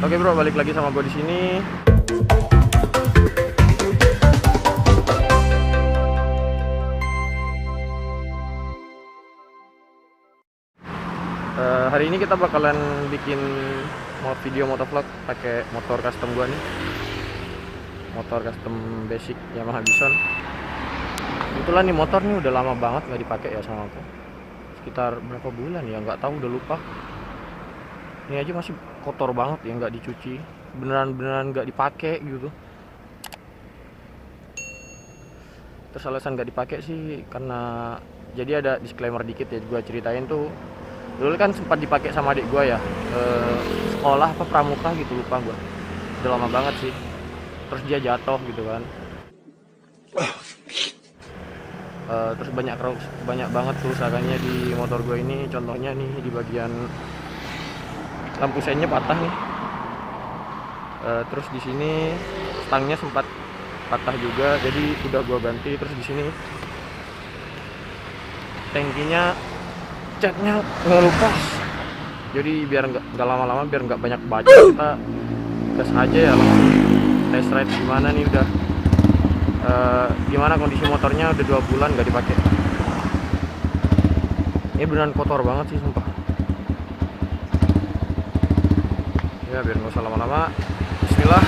Oke bro, balik lagi sama gue di sini. Hari ini kita bakalan bikin video motovlog pakai motor custom gua nih. Motor custom basic Yamaha Bison. Kebetulan nih motor nih udah lama banget nggak dipakai ya sama aku. Sekitar berapa bulan ya, nggak tahu, udah lupa. Ini aja masih kotor banget ya, nggak dicuci. Beneran nggak dipakai gitu. Terus alasan nggak dipakai sih karena, jadi ada disclaimer dikit ya, gua ceritain tuh. Dulu kan sempat dipakai sama adik gua ya, sekolah apa pramuka gitu, lupa gua. Udah lama banget sih. Terus dia jatuh gitu kan. Terus banyak banget kerusakannya di motor gua ini. Contohnya nih di bagian lampu sennya patah nih. Terus di sini stangnya sempat patah juga, jadi udah gua ganti. Terus di sini tangkinya catnya ngelupas, jadi biar nggak lama-lama, biar nggak banyak baca, kita gas aja ya, langsung test ride gimana nih udah gimana kondisi motornya. Udah 2 bulan nggak dipakai. Ini beneran kotor banget sih sumpah ya. Biar nggak usah lama-lama, bismillah.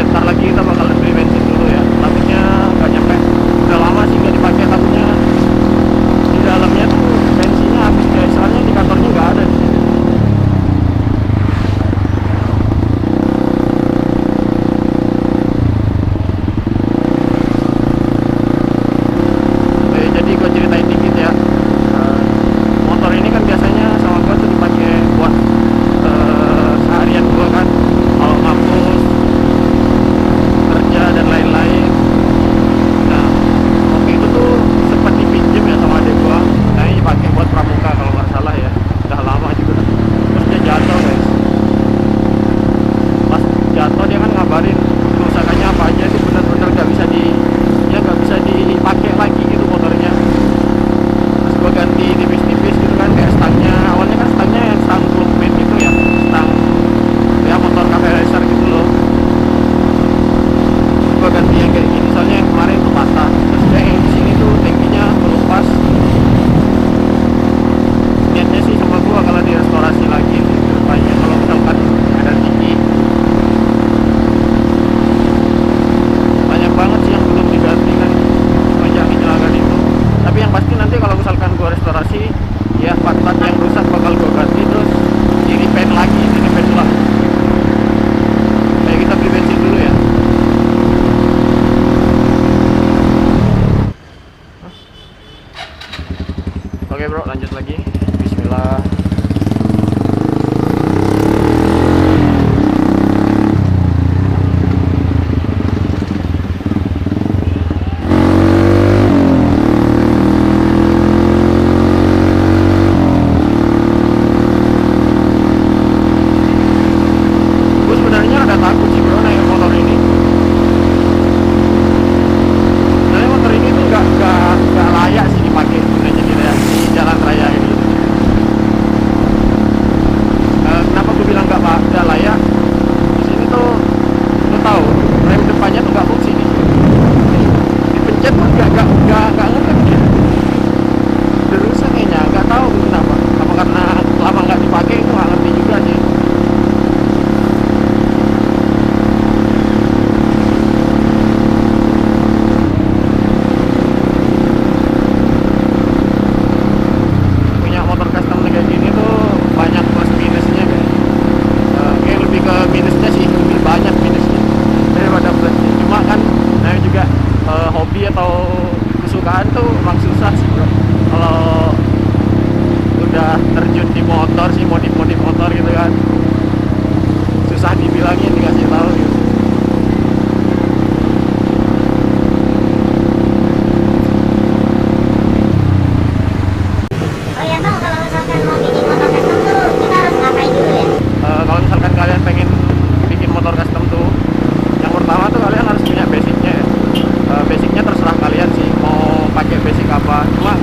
Ntar lagi kita bakalan beli bensin dulu ya. Lampunya nggak nyampe, udah lama sih nggak dipakai. Lampunya di dalamnya tuh bensinnya habis guys, soalnya indikatornya nggak ada di sini. Jadi gue ceritain dikit ya. Motor ini kan biasanya sama gue tuh dipakai buat seharian gue kan, kalau ngampus kerja dan lain-lain. Nah, waktu itu tuh sempat dipinjem ya sama adik gua. Nah, ini dipakai buat pramuka kalau nggak salah ya. Udah lama juga. Terus dia jatuh guys. Pas jatuh dia kan ngabarin kerusakannya apa aja sih, bener-bener nggak bisa dipakai lagi gitu motornya. Terus gua ganti tipis-tipis gitu kan, kayak stangnya. Awalnya kan stangnya yang stang clubman gitu ya, stang ya motor cafe racer gitu loh. Gua ganti yang kayak gini soalnya yang kemarin tuh patah. Terus yang di sini tuh tangkinya melupas. Niatnya sih sama gua kalau direstorasi lagi ke depannya, kalau misalkan ada tinggi. Banyak banget sih yang belum diganti kan semenjak kecelakaan itu. Tapi yang pasti nanti kalau misalkan gua restorasi ya, part-part yang rusak bakal gua ganti. Terus di repaint lagi, di repaint ulang. Kayak kita beli bensin dulu ya. Oke bro, lanjut lagi. Bismillah. Gue sebenarnya ada takut sih bro naik motor ini. Soalnya motor ini tuh nggak layak sih dipakai sebenarnya di jalan raya ini. Kenapa gue bilang nggak layak? Di sini tuh lo tahu rem depannya tuh nggak fungsi nih. Dipencet pun nggak ngerem dia. Udah rusak kayaknya, nggak tahu kenapa. Apa karena lama nggak dipakai, itu nggak ngerti juga sih. Motor custom kayak gini tuh banyak plus minusnya kan. Kayak lebih ke minusnya sih, lebih banyak minusnya daripada plusnya. Cuma kan namanya juga hobi atau kesukaan tuh emang susah sih bro. Kalau udah terjun di motor sih, modif motor gitu kan, susah dibilangin, dikasih tahu gitu. Kalau misalkan kalian pengen bikin motor custom tuh, yang pertama tuh kalian harus punya basicnya ya. Basicnya terserah kalian sih mau pakai basic apa. Cuma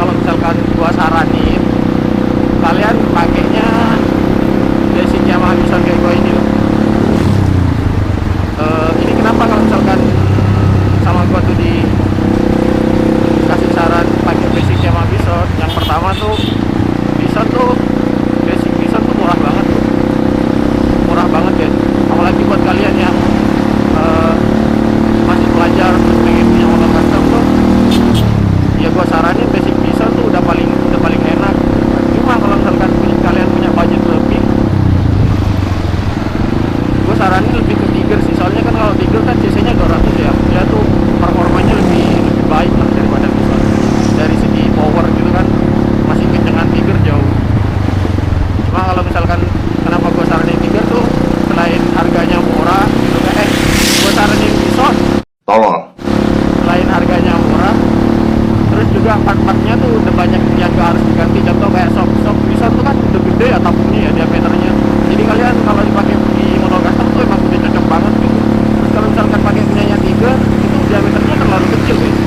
partnya tuh udah banyak yang gak harus diganti. Contoh kayak shock bisa tuh kan udah gede ya tabungnya ya diameternya, jadi kalian kalau dipakai di motor custom tuh emang udah cocok banget gitu. Terus kalau misalkan pakai punyanya 3 itu diameternya terlalu kecil guys,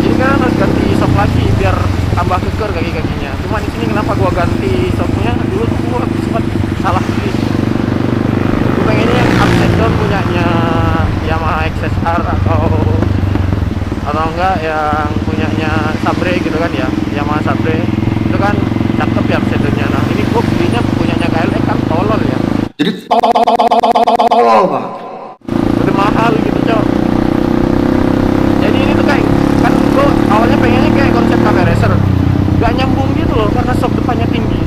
jadi kalian harus ganti shock lagi biar tambah keker kaki-kakinya. Cuma di sini kenapa gua ganti shocknya, dulu tuh gua sempat salah pilih. Gue pengennya yang upside down punyanya Yamaha XSR atau enggak yang punyanya Sabre gitu kan ya, Yamaha Sabre itu kan cakep ya upside downnya. Nah ini gue belinya punyanya KLX kan tolol ya, Jadi tolol pak. udah mahal gitu cok. Jadi ini tuh kayak kan gue awalnya pengennya kayak konsep cafe racer, gak nyambung gitu loh karena shock depannya tinggi.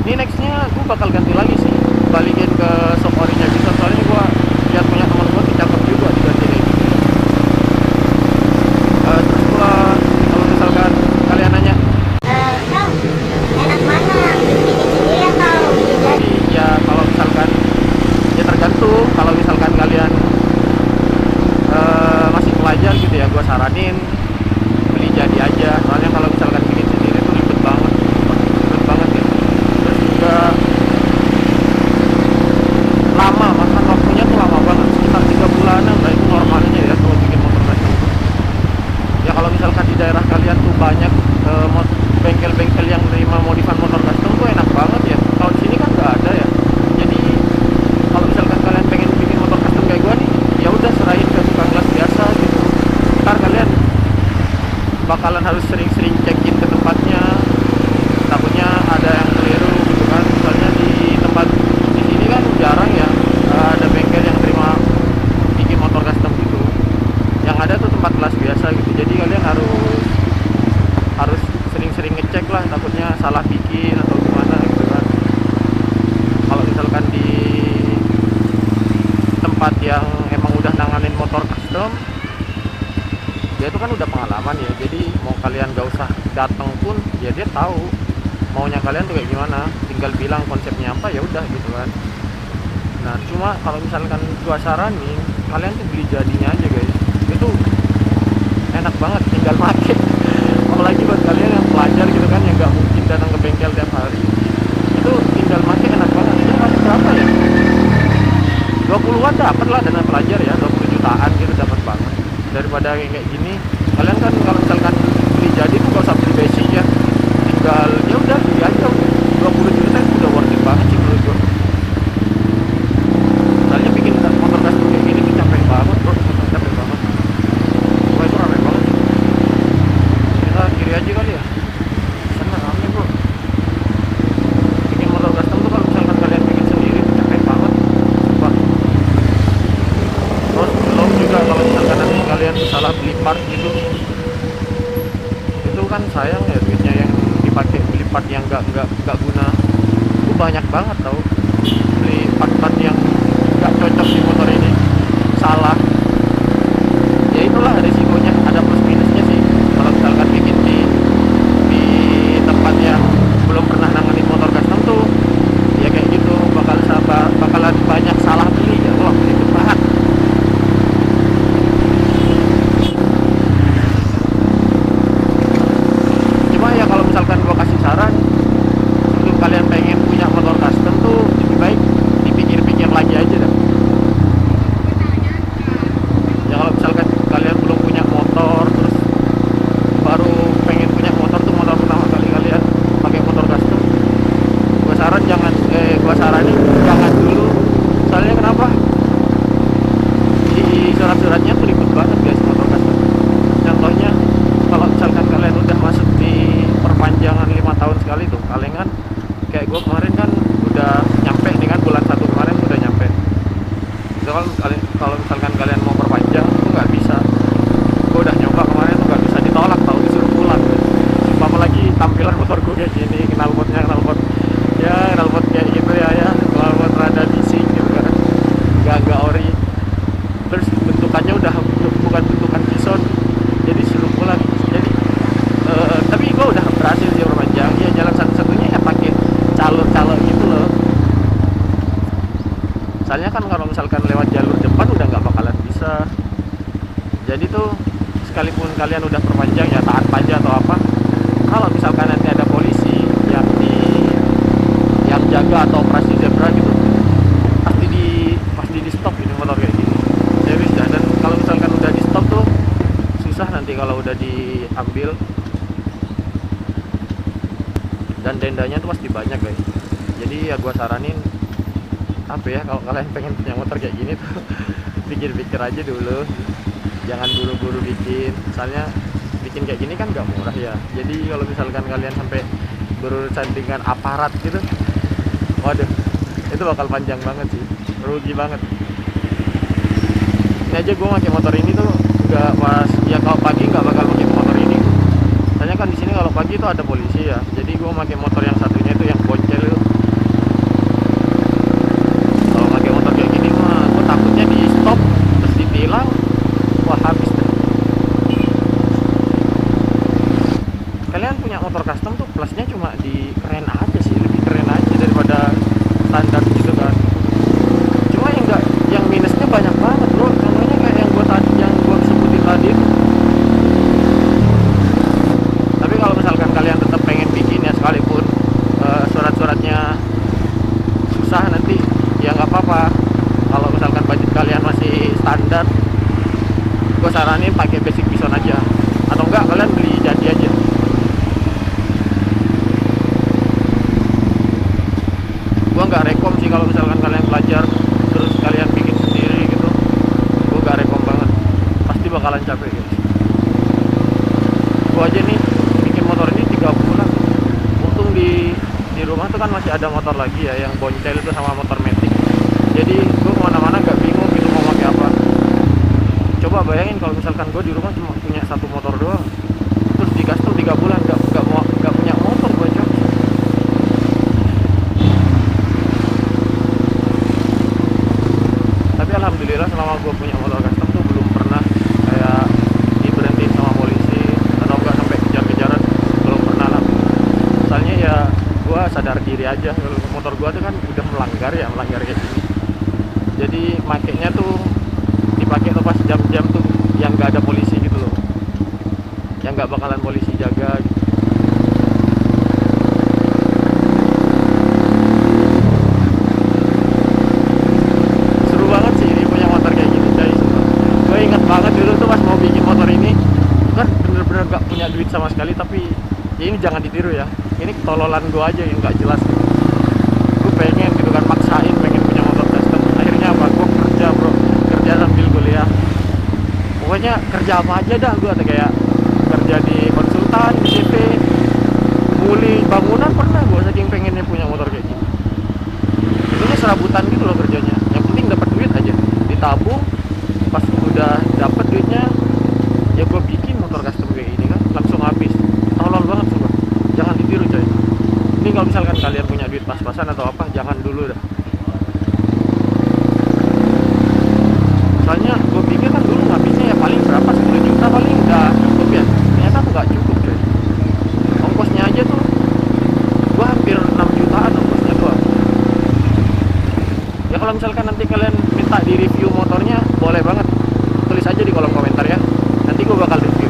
Ini nextnya gue bakal ganti lagi sih, balikin ke shock orinya bisa, soalnya gue lihat punya teman gue cakep juga diganti kayak gitu. Terus kalau misalkan kalian nanya Kau enak mana bikin sendiri atau jadi? ya kalau misalkan ya tergantung. Kalau misalkan kalian masih pelajar gitu ya, gue saranin beli jadi aja, soalnya kalau misalkan bikin sendiri tuh ribet banget ya. Terus juga lama, makan waktunya tuh lama banget, sekitar 3 bulanan lah itu normalnya ya kalau bikin motor custom. Ya kalau misalkan di daerah kalian tuh banyak bengkel-bengkel yang nerima modifan motor custom tuh enak banget ya. Kalau di sini kan nggak ada ya. Jadi kalau misalkan kalian pengen bikin motor custom kayak gua nih, ya udah serahin ke tukang las biasa gitu. Ntar kalian bakalan harus sering-sering check-in ke tempatnya, takutnya ada yang keliru gitu kan. Misalnya di tempat di sini kan jarang ya ada bengkel yang terima bikin motor custom gitu. Yang ada tuh tempat kelas biasa gitu. Jadi kalian harus sering-sering ngecek lah, takutnya salah bikin atau gimana gitu kan. Kalau misalkan di tempat yang emang udah nanganin motor custom, dia itu kan udah pengalaman ya, jadi mau kalian gak usah datang pun ya dia tahu maunya kalian tuh kayak gimana, tinggal bilang konsepnya apa ya udah gitu kan. Nah cuma kalau misalkan gua saranin kalian tuh beli jadinya aja guys, itu enak banget tinggal pakai. Apalagi buat kalian yang pelajar gitu kan, yang nggak mungkin datang ke bengkel tiap hari, itu tinggal pakai enak banget. Dia masih berapa ya, 20-an dapat lah dana pelajar ya, 20 jutaan gitu dapat banget. Daripada kayak gini, kalian kan kalau misalkan beli jadi tuh gak usah beli basic ya, tinggal ya udah beli aja. 20 juta itu udah worth it banget sih menurut gue. Soalnya bikin motor custom kayak gini tuh capek banget bro, capek banget. Wah itu rame banget sih. Kita kiri aja kali ya, sana rame bro. Bikin motor custom tuh kalau misalkan kalian bikin sendiri tuh capek banget. Wah. Terus belum juga kalau misalkan nanti kalian salah beli part gitu, itu kan sayang ya duitnya yang dipakai beli part yang nggak guna. Itu banyak banget tau beli part-part yang nggak cocok di motor ini, salah. Ya itulah resikonya, ada plus minusnya sih kalau misalkan bikin di tempat yang belum pernah nanganin motor custom tuh. Ya kayak gitu bakalan banyak salah beli ya. Wah itu banget. Cuma ya kalau misalkan gua kasih saran, untuk kalian pengen punya motor custom tuh lebih baik dipikir-pikir lagi aja dah. Ya kalau misalkan kalian belum punya motor, terus baru pengen punya motor tuh, motor pertama kali kalian pakai motor custom, gua saranin jangan dulu. Soalnya kenapa? Di surat-suratnya tuh ribet banget guys motor custom. Contohnya kalau misalkan kalian udah masuk di perpanjangan 5 tahun sekali tuh, kalian kan kayak gue kemarin kan udah nyampe nih kan, bulan 1 kemarin udah nyampe. So, kalau misalkan kalian mau perpanjang tuh nggak bisa. Gue udah nyoba kemarin tuh nggak bisa, ditolak tau, disuruh pulang. Apalagi tampilan motor gue kayak gini, knalpot kayak gitu ya, knalpot rada bising gitu kan, nggak ori. Terus bentukannya udah bukan bentukan bison, jadi suruh pulang. Jadi tapi gue udah berhasil sih perpanjang. Ya jalan satu-satunya ya pakai calur gitu loh. Soalnya kan kalau misalkan lewat jalur depan udah nggak bakalan bisa. Jadi tuh sekalipun kalian udah perpanjang ya taat pajak atau apa, kalau misalkan nanti ada polisi yang jaga atau operasi zebra gitu, pasti di stop ini motor kayak gini. Serius ya. Dan kalau misalkan udah di stop tuh susah nanti kalau udah diambil, dan dendanya tuh pasti banyak guys. Jadi ya gua saranin apa ya, kalau kalian pengen punya motor kayak gini tuh pikir-pikir aja dulu, jangan buru-buru bikin. Soalnya bikin kayak gini kan gak murah ya. Jadi kalau misalkan kalian sampai berurusan dengan aparat gitu, waduh, itu bakal panjang banget sih, rugi banget. Ini aja gue pakai motor ini tuh nggak pas ya, kalau pagi nggak bakal pakai motor ini. Soalnya kan di sini kalau pagi tuh ada polisi ya. Jadi gue pakai motor yang satunya itu yang boncel itu. Kalau pakai motor kayak gini mah gue takutnya di stop terus ditilang, wah habis deh. Kalian punya motor custom tuh plusnya cuma di keren aja sih, lebih keren aja daripada standar gitu kan. Cuma yang minusnya banyak banget bro. Contohnya kayak yang gua sebutin tadi. Tapi kalau misalkan kalian tetap pengen bikin ya, sekalipun surat-suratnya susah nanti, ya nggak apa-apa. Kalau misalkan budget kalian masih standar, gue saranin pakai basic bison aja, atau enggak kalian beli jadi aja. Gue nggak rekom sih kalau misalkan kalian belajar terus kalian bikin sendiri gitu. Gue nggak rekom banget, pasti bakalan capek guys. Gue aja nih bikin motor ini 3 bulan. Untung di rumah tuh kan masih ada motor lagi ya, yang boncel itu sama motor matic. Jadi gue kemana-mana gak bingung gitu mau pakai apa. Coba bayangin kalau misalkan gue di rumah cuma punya satu motor doang, terus di custom 3 bulan gak punya motor gue coba. Tapi alhamdulillah selama gue punya motor custom tuh belum pernah kayak diberhentiin sama polisi atau enggak sampai kejar-kejaran, belum pernah lah. Soalnya ya gue sadar diri aja, kalau motor gue tuh kan udah melanggar kayak gini. Jadi makainya tuh dipakai tuh pas jam-jam tuh yang nggak ada polisi gitu loh, yang nggak bakalan polisi jaga gitu. Seru banget sih ini punya motor kayak gini guys. Gue ingat banget dulu tuh pas mau bikin motor ini kan bener-bener nggak punya duit sama sekali. Tapi ya ini jangan ditiru ya, ini ketololan gue aja yang nggak jelas gitu. Gue pengen gitu kan, maksain pengen punya motor custom. Akhirnya apa, gue kerja bro, kerja sambil kuliah. Pokoknya kerja apa aja dah gue, kayak kerja di konsultan, di CP, muli bangunan pernah gue, saking pengennya punya motor kayak gini. Itu serabutan gitu loh kerjanya, yang penting dapat duit aja, ditabung. Pas udah dapat duitnya ya gue bikin motor custom kayak gini kan, langsung habis. Tolol banget sumpah, jangan ditiru coy. Ini kalau misalkan kalian punya duit pas-pasan atau apa, jangan dulu dah. Soalnya gue pikir kan dulu habisnya ya paling berapa, 10 juta paling udah cukup ya. Ternyata tuh gak cukup coy. Ongkosnya aja tuh gue hampir 6 jutaan ongkosnya doang. Ya kalau misalkan nanti kalian minta di review motornya, boleh banget, tulis aja di kolom komentar ya, nanti gue bakal review.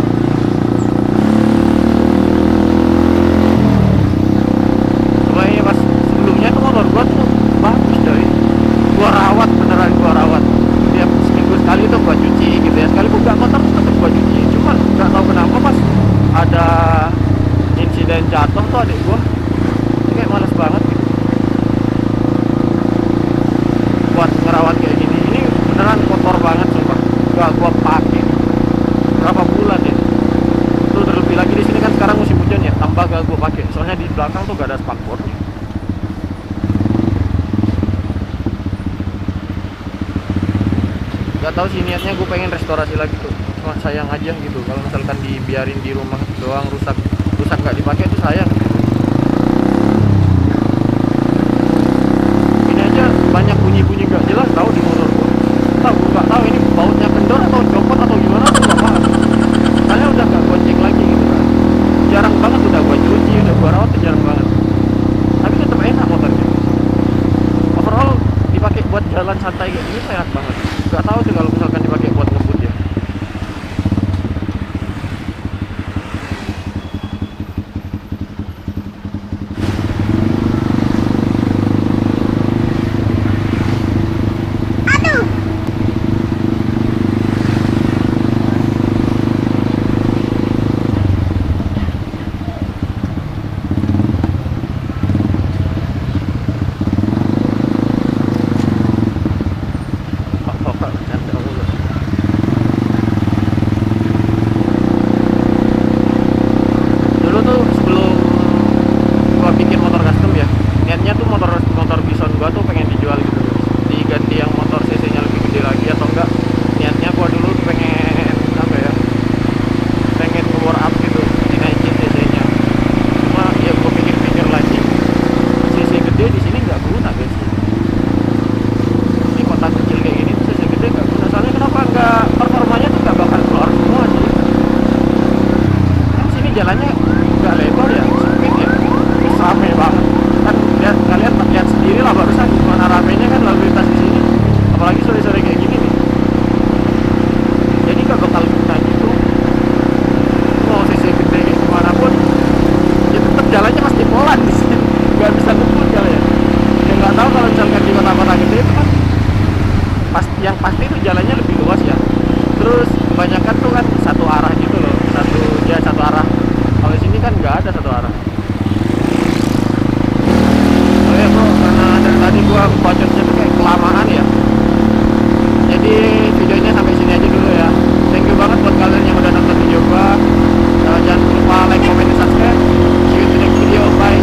Soalnya pas sebelumnya tuh motor gue tuh bagus coy, gue rawat, beneran gue rawat. Tiap seminggu sekali tuh gua cuci gitu ya, sekalipun gak kotor tetep gua cuci. Cuma gak tahu kenapa pas ada insiden jatuh tuh adik gua kayak males banget gitu buat ngerawat kayak gini. Ini beneran kotor banget sumpah, gua pakai berapa bulan ya. Tuh terlebih lagi di sini kan sekarang musim hujan ya, tambah gak gua pakai. Soalnya di belakang tuh gak ada spakbornya. Gak tahu sih, niatnya gue pengen restorasi lagi tuh, cuma sayang aja gitu kalau misalkan dibiarin di rumah doang rusak gak dipakai tuh sayang. Ini aja banyak bunyi gak jelas tahu di motor gue. Gak tahu ini bautnya kendor atau copot atau gimana tuh gak paham. Soalnya udah gak gue cek lagi gitu kan, jarang banget udah gue cuci, udah gue rawat tuh jarang banget. Tapi tetap enak motornya. Overall dipakai buat jalan santai kayak gini enak banget. Gak tahu sih kalau misalkan dipakai buat ngebut ya. jalannya nggak lebar ya, sempit ya, terus rame banget kan. Kalian lihat sendiri lah barusan gimana ramenya kan lalu lintas di sini, apalagi sore-sore kayak gini nih. Jadi nggak bakal kayak gitu, mau sisi gede gimana pun ya tetap jalannya pasti pelan di sini, nggak bisa ngebut jalannya. Ya nggak tahu kalau misalkan di kota-kota gede itu kan yang pasti itu jalannya lebih luas ya. Terus kebanyakan tuh kan satu arah gitu loh, satu arah. Kalau di sini kan nggak ada satu arah. Oh ya bro, karena dari tadi gua bacotnya tuh kayak kelamaan ya, jadi videonya sampai sini aja dulu ya. Thank you banget buat kalian yang udah nonton video gua. Jangan lupa like, comment, dan subscribe. See you in the next video, bye.